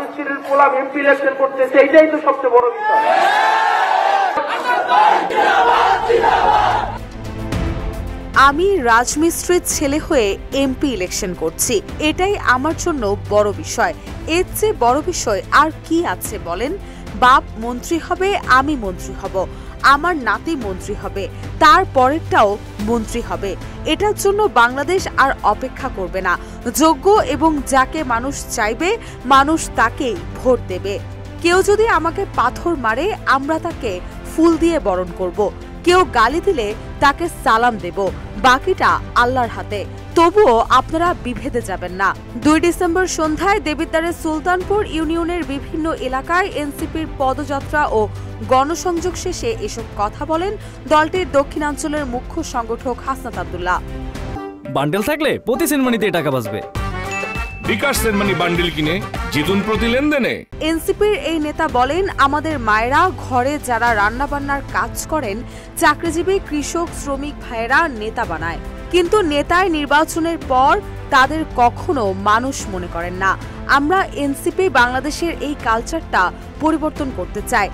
রাজমিস্ত্রির পোলা MP election করতেছে, এটাই তো সবচেয়ে বড় বিষয়। আমি রাজমিস্ত্রির ছেলে হয়ে এমপি ইলেকশন করছি, এটাই আমার জন্য বড় বিষয়। এর চেয়ে বড় বিষয় আর কি আছে বলেন? বাপ মন্ত্রী হবে, আমি মন্ত্রী হব, আমার নাতি মন্ত্রী হবে, তার পরেরটাও মন্ত্রী হবে। এটার জন্য বাংলাদেশ আর অপেক্ষা করবে না। যোগ্য এবং যাকে মানুষ চাইবে, মানুষ তাকেই ভোট দেবে। কেউ যদি আমাকে পাথর মারে, আমরা তাকে ফুল দিয়ে বরণ করব। কেউ গালি দিলে তাকে সালাম দেব, বাকিটা আল্লাহর হাতে। তবুও আপনারা বিভেদে যাবেন না। 2 ডিসেম্বর সন্ধ্যায় দেবিদ্বারের সুলতানপুর ইউনিয়নের বিভিন্ন এলাকায় এনসিপির পদযাত্রা ও গণসংযোগ শেষে এসব কথা বলেন দলটির দক্ষিণাঞ্চলের মুখ্য সংগঠক হাসনাত আব্দুল্লাহ। বান্ডেল থাকলে প্রতি সেনমানিতে টাকা বাঁচবে। বিকাশ সেনমানি বান্ডেল কিনে জিতুন প্রতি লেনদেনে। এনসিপির এই নেতা বলেন, আমাদের মায়েরা ঘরে যারা রান্নাবান্নার কাজ করেন, চাকরিজীবী কৃষক শ্রমিক ভাইয়েরা নেতা বানায়, কিন্তু নেতায় নির্বাচনের পর তাদের কখনো মানুষ মনে করেন না। আমরা এনসিপি বাংলাদেশের এই কালচারটা পরিবর্তন করতে চাই।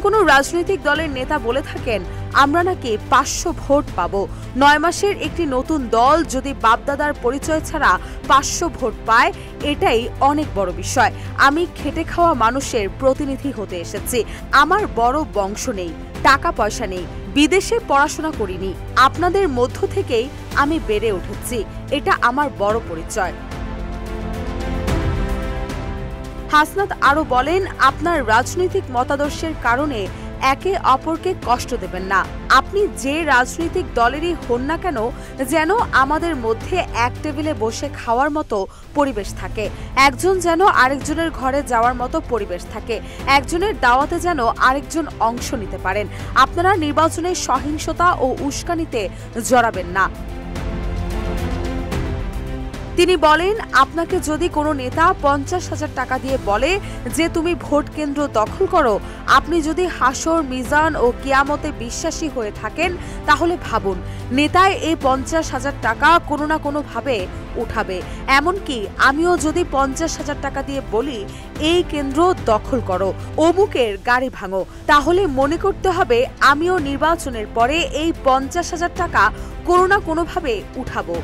কোনো রাজনৈতিক দলের নেতা বলে থাকেন, আমরা নাকি 500 ভোট পাবো। 9 মাসের একটি নতুন দল যদি বাপদাদার পরিচয় ছাড়া 500 ভোট পায়, এটাই অনেক বড় বিষয়। আমি খেটে খাওয়া মানুষের প্রতিনিধি হতে এসেছি। আমার বড় বংশ নেই, টাকা পয়সা নেই, বিদেশে পড়াশোনা করিনি। আপনাদের মধ্য থেকেই আমি বেড়ে উঠেছি, এটা আমার বড় পরিচয়। হাসনাত আরো বলেন, আপনার রাজনৈতিক মতাদর্শের কারণে একে অপরকে কষ্ট দেবেন না। আপনি যে রাজনৈতিক দলেরই হন না কেন, যেন আমাদের মধ্যে এক টেবিলে বসে খাওয়ার মতো পরিবেশ থাকে, একজন যেন আরেকজনের ঘরে যাওয়ার মতো পরিবেশ থাকে, একজনের দাওয়াতে যেন আরেকজন অংশ নিতে পারেন। আপনারা নির্বাচনে সহিংসতা ও উস্কানিতে জড়াবেন না। তিনি বলেন, আপনাকে যদি কোনো নেতা 50,000 টাকা দিয়ে বলে যে তুমি ভোট কেন্দ্র দখল করো, আপনি যদি হাসর মিজান ও কিয়ামতে বিশ্বাসী হয়ে থাকেন, তাহলে ভাবুন নেতায় এই 50,000 টাকা কোনো না কোনো ভাবে উঠাবে। এমনকি আমিও যদি 50,000 টাকা দিয়ে বলি এই কেন্দ্র দখল করো, অমুকের গাড়ি ভাঙো, তাহলে মনে করতে হবে আমিও নির্বাচনের পরে এই 50,000 টাকা কোনো না কোনোভাবে উঠাবো।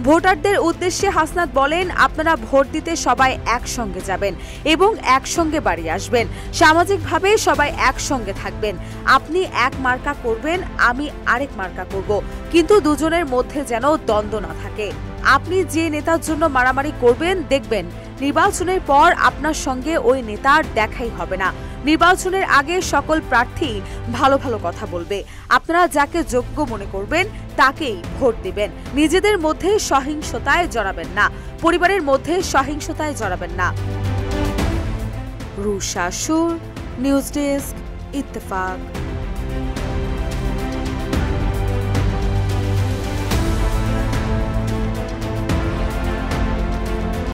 ভোটারদের উদ্দেশ্যে হাসনাত বলেন, আপনারা ভোট দিতে সবাই একসঙ্গে যাবেন এবং একসঙ্গে বাড়ি আসবেন। সামাজিকভাবে সবাই একসঙ্গে থাকবেন। আপনি এক মার্কা করবেন, আমি আরেক মার্কা করব, কিন্তু দুজনের মধ্যে যেন দ্বন্দ্ব না থাকে। আপনি যে নেতার জন্য মারামারি করবেন, দেখবেন নির্বাচনের পর আপনার সঙ্গে ওই নেতার দেখাই হবে না। নির্বাচনের আগে সকল প্রার্থী ভালো ভালো কথা বলবে। আপনারা যাকে যোগ্য মনে করবেন তাকেই ভোট দিবেন। নিজেদের মধ্যে সহিংসতায় জড়াবেন না, পরিবারের মধ্যে সহিংসতায় জড়াবেন না। রুশা সুর, নিউজ ডেস্ক, ইত্তেফাক।